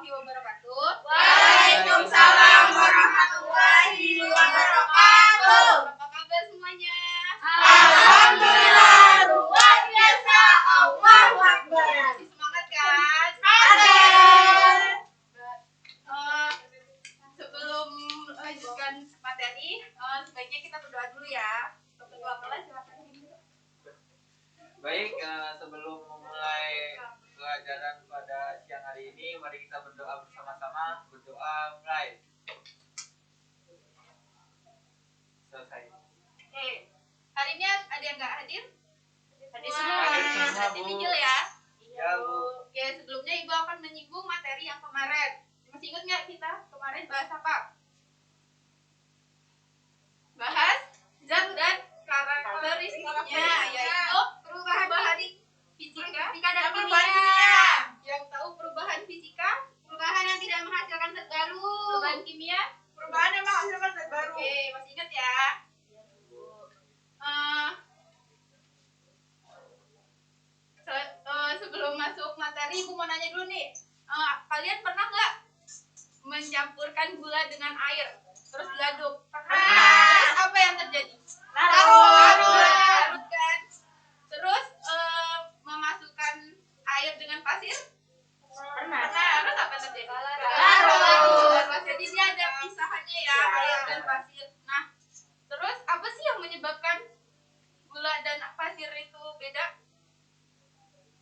warahmatullahi wabarakatuh. Waalaikumsalam warahmatullahi wabarakatuh. Apa kabar semuanya? Alhamdulillah, luar biasa. Allahu Akbar. Masih semangat kan? Sebelum melanjutkan materi, sebaiknya kita berdoa dulu ya. Ketua kelas silakan. Baik, sebelum memulai pelajaran pada siang hari ini, mari kita berdoa bersama-sama. Berdoa mulai. Selesai. Oke, hari ini ada yang nggak hadir? Hadir semua. Berarti Bu. Mijil ya? Ya, Bu. Oke, sebelumnya Ibu akan menyinggung materi yang kemarin. Masih ingat nggak kita kemarin bahas apa? Bahas zat dan karakteristiknya, yaitu perubahan fisika dan kimia. Yang tahu perubahan fisika? Perubahan yang tidak menghasilkan zat baru. Perubahan kimia? Perubahan yang menghasilkan zat baru. Oke, masih ingat ya? Sebelum masuk materi, Ibu mau nanya dulu nih. Kalian pernah nggak mencampurkan gula dengan air terus diaduk? Terus apa yang terjadi? Larut kan? Terus memasukkan air dengan pasir? Pernah. Terus apa yang terjadi? Larut. Jadi dia ada pisahannya ya, air dan pasir. Nah, terus apa sih yang menyebabkan gula dan pasir itu beda?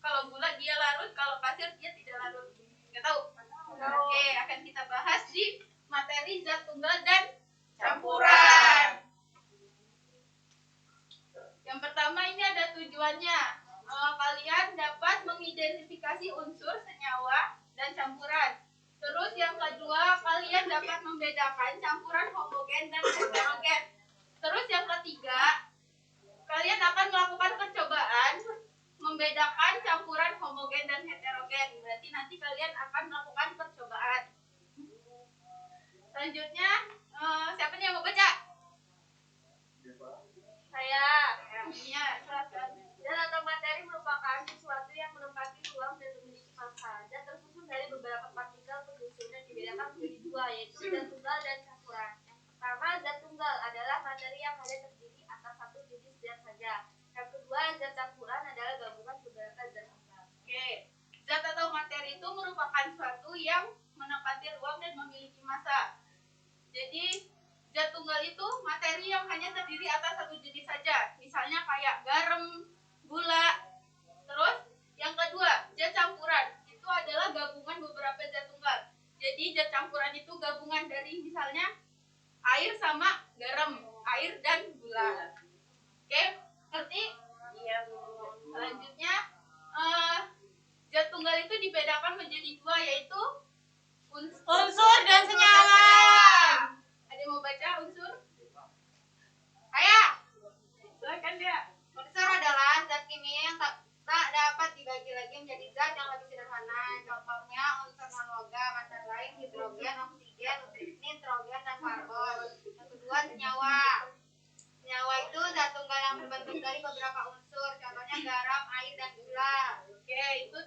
Kalau gula dia larut, kalau pasir dia tidak larut. Nggak tahu? Oke, akan kita bahas di materi zat tunggal dan campuran. Yang pertama ini ada tujuannya. Kalian dapat mengidentifikasi unsur senyawa dan campuran. Terus yang kedua, kalian dapat membedakan campuran homogen dan heterogen. Terus yang ketiga, kalian akan melakukan percobaan membedakan campuran homogen dan heterogen. Berarti nanti kalian akan melakukan percobaan. Selanjutnya, siapa nih yang mau baca? Saya. Iya, silakan. Zat atau materi merupakan sesuatu yang menempati ruang dan memiliki massa. Zat tersusun dari beberapa partikel penyusun yang dibedakan menjadi dua, yaitu zat tunggal dan campuran. Yang pertama, zat tunggal adalah materi yang hanya terdiri atas satu jenis zat saja. Yang kedua, zat campuran adalah gabungan beberapa zat tunggal. Oke, zat atau materi itu merupakan suatu yang menempati ruang dan memiliki massa. Jadi, zat tunggal itu materi yang hanya terdiri atas satu jenis saja. Misalnya kayak garam, gula. Terus, yang kedua, zat campuran. Itu adalah gabungan beberapa zat tunggal. Jadi, zat campuran itu gabungan dari misalnya air sama garam, air dan gula. Oke, ngerti? Iya, Bu. Selanjutnya, zat tunggal itu dibedakan menjadi dua, yaitu Unsur dan senyawa. Ada yang mau baca unsur? Ayo, silakan dia. Unsur adalah zat kimia yang tak dapat dibagi lagi menjadi zat yang lebih sederhana. Contohnya unsur non-logam antara lain hidrogen, oksigen, nitrogen, dan karbon. Yang kedua senyawa. Senyawa itu zat tunggal yang terbentuk dari beberapa unsur. Contohnya garam, air, dan gula. Oke, itu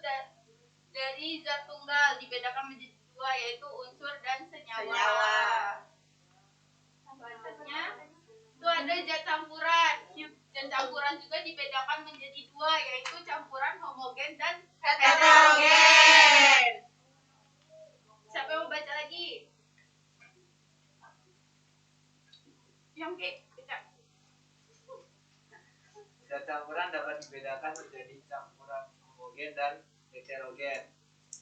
dari zat tunggal dibedakan menjadi dua, yaitu unsur dan senyawa. Selanjutnya, itu ada zat campuran. Zat campuran juga dibedakan menjadi dua, yaitu campuran homogen dan Heterogen. Siapa yang mau baca lagi? Yang ke baca. Zat campuran dapat dibedakan menjadi campuran homogen dan heterogen.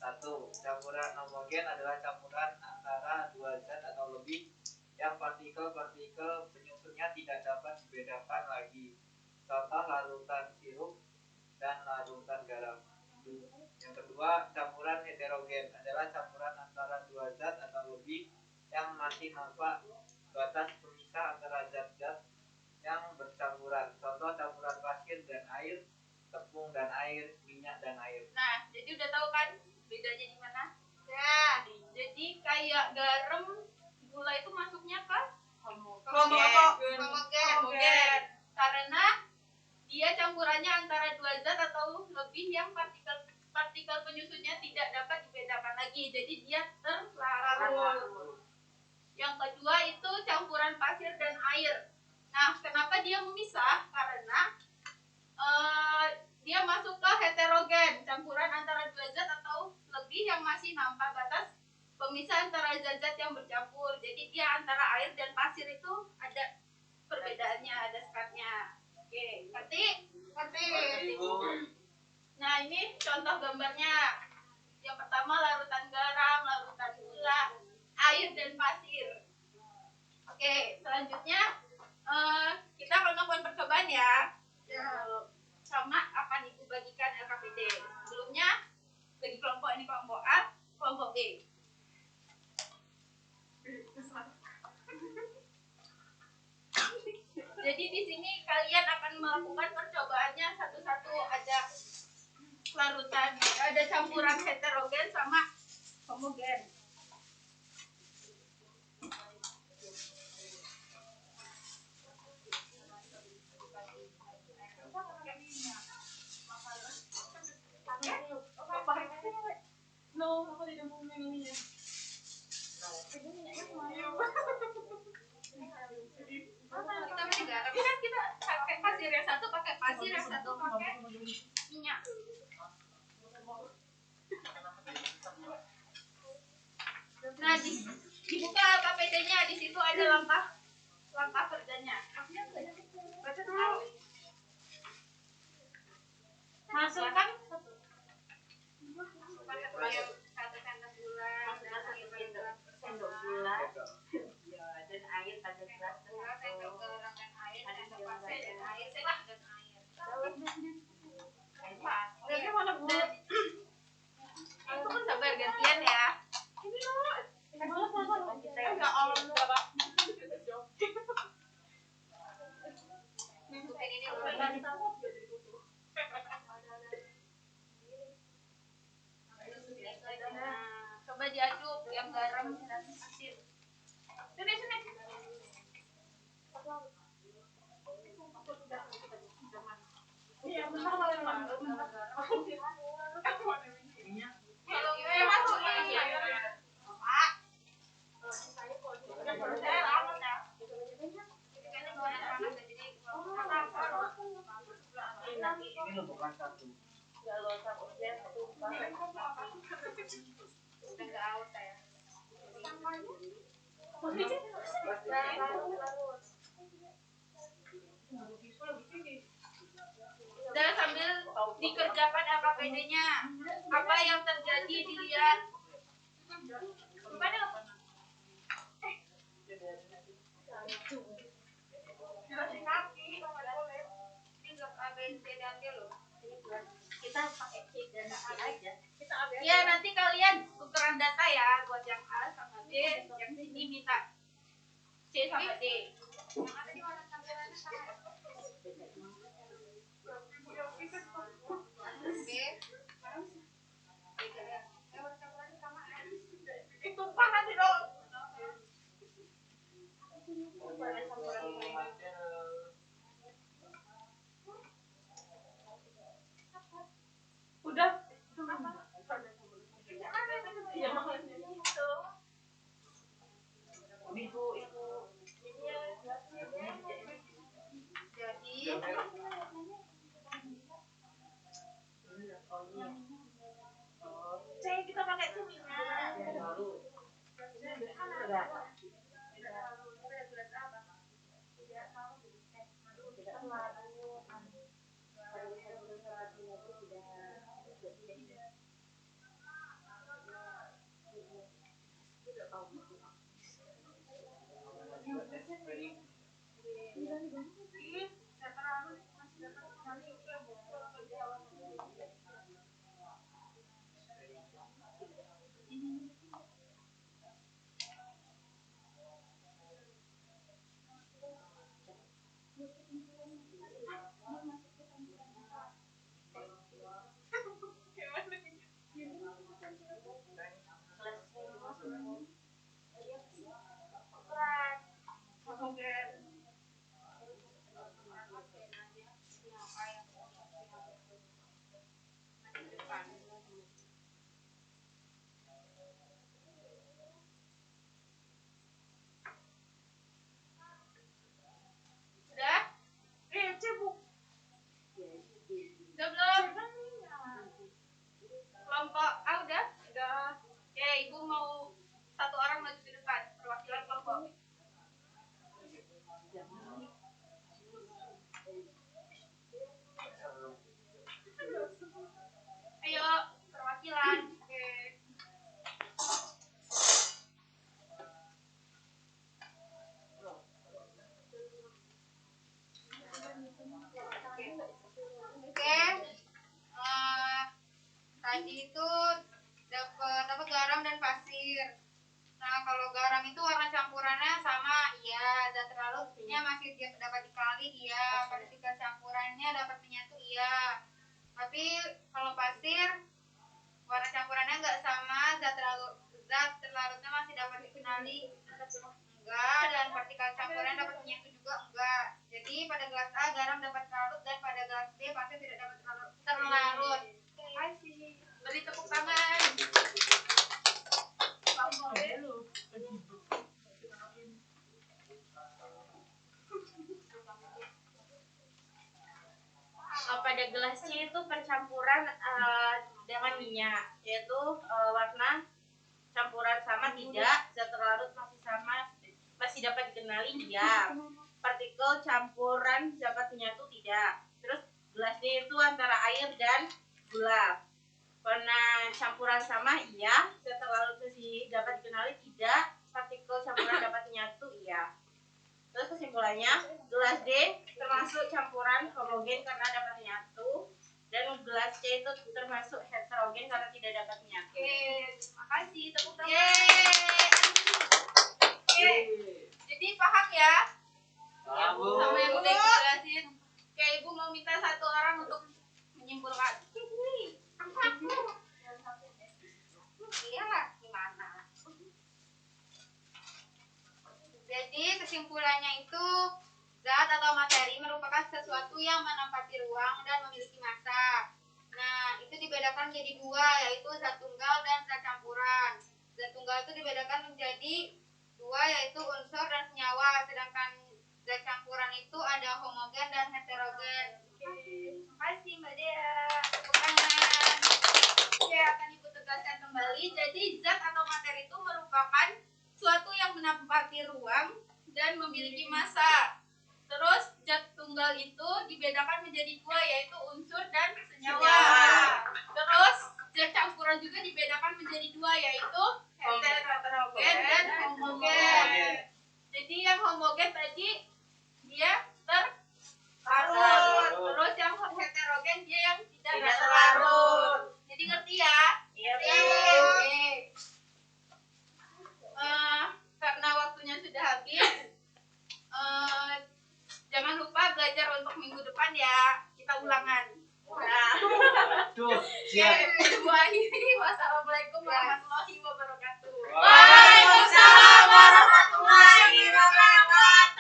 1. Campuran homogen adalah campuran antara dua zat atau lebih yang partikel-partikel penyusunnya tidak dapat dibedakan lagi. Contoh larutan sirup dan larutan garam. Yang kedua, campuran heterogen adalah campuran antara dua zat atau lebih yang masih nampak batas pemisah antara zat-zat yang bercampuran. Contoh campuran pasir dan air, tepung dan air, minyak dan air. Nah, jadi udah tahu kan bedanya di mana? Ya. Jadi kayak garam, gula itu masuknya ke homogen. Karena dia campurannya antara dua zat atau lebih yang partikel penyusunnya tidak dapat dibedakan lagi. lagi, jadi dia terlarut. Yang kedua itu campuran pasir dan air. Nah, kenapa dia memisah? Karena dia masuk ke heterogen, campuran antara dua zat atau lebih yang masih nampak batas pemisah antara zat-zat yang bercampur. Jadi dia antara air dan pasir itu ada perbedaannya, ada sekatnya. Oke, ngerti? Ngerti. Nah, ini contoh gambarnya. Yang pertama larutan garam, larutan gula, air dan pasir. Oke, selanjutnya kita akan melakukan percobaan ya. Sama akan ibu bagikan LKPD. Sebelumnya bagi kelompok ini kelompok A, kelompok B. Jadi di sini kalian akan melakukan percobaannya satu-satu. Ada larutan, ada campuran heterogen sama homogen. No, aku tidak mau minumnya. Ibu minyaknya kemana? Kita pakai pasir yang satu pakai pasir, yang satu pakai minyak. Nah, dibuka KPD-nya, di situ ada langkah kerjanya. Baca dulu. Masukkan satu sendok gula sendok gula dan air pada gelas sendok garam dan air sendok pasir dan air dan air. Tapi mana bu? Itu kan sabar gantian ya. Ini loh. Enggak berapa? Coba diaduk yang garam dan pasir. Sini. Iya, bentar kalau larut. Kalau gue masuk ini. Pak. Saya lama ya. Ini lo bukan satu. Enggak aus saya. Dan sambil dikerjakan LKPD-nya, apa yang terjadi dilihat. Kita pakai C dan C aja. Ya, nanti kalian tukeran data ya buat yang A sama B, yang sini minta C sama D. Yang ada di mana tampilannya sama? Itu panas sih dong. Udah. Jadi kita pakai cuminya. Nah, kalau garam itu warna campurannya sama, iya. Zat terlarutnya masih dapat dikenali, iya. Partikel campurannya dapat menyatu, iya. Tapi kalau pasir warna campurannya nggak sama, zat terlarutnya masih dapat dikenali, enggak, dan partikel campurannya dapat menyatu juga, enggak. Jadi pada gelas A garam dapat terlarut dan pada gelas B pasir tidak dapat terlarut. Beri tepuk tangan. Pada gelas C itu percampuran dengan minyak, yaitu warna campuran sama tidak, zat terlarut masih sama, masih dapat dikenali iya, partikel campuran dapat menyatu tidak. Terus gelas D itu antara air dan gula, warna campuran sama iya, zat terlarut masih dapat dikenali tidak, partikel campuran dapat menyatu iya. Terus kesimpulannya, gelas D termasuk campuran homogen karena dapat menyatu, dan gelas C itu termasuk heterogen karena tidak dapat menyatu. Oke, terima kasih. Tepuk tangan. Yeay. Oke, jadi paham ya Paham, Bu. sama yang udah Ibu jelasin. Oke, Ibu mau minta satu orang untuk menyimpulkan. Iyalah, gimana? Jadi kesimpulannya itu zat atau materi merupakan sesuatu yang menempati ruang dan memiliki massa. Nah, itu dibedakan menjadi dua, yaitu zat tunggal dan zat campuran. Zat tunggal itu dibedakan menjadi dua, yaitu unsur dan senyawa, sedangkan zat campuran itu ada homogen dan heterogen. Terima kasih Mbak Dea. Tepuk tangan. Oke, akan Ibu tegaskan kembali. Jadi zat atau materi itu merupakan suatu yang menempati ruang dan memiliki massa. Terus zat tunggal itu dibedakan menjadi dua, yaitu unsur dan senyawa. Terus zat campuran juga dibedakan menjadi dua, yaitu heterogen dan homogen. Jadi yang homogen tadi dia terlarut. Terus yang heterogen dia yang tidak terlarut. Jadi ngerti ya? Iya, Oke. Karena waktunya sudah habis, jangan lupa belajar untuk minggu depan ya. Kita ulangan. Tuh, siap.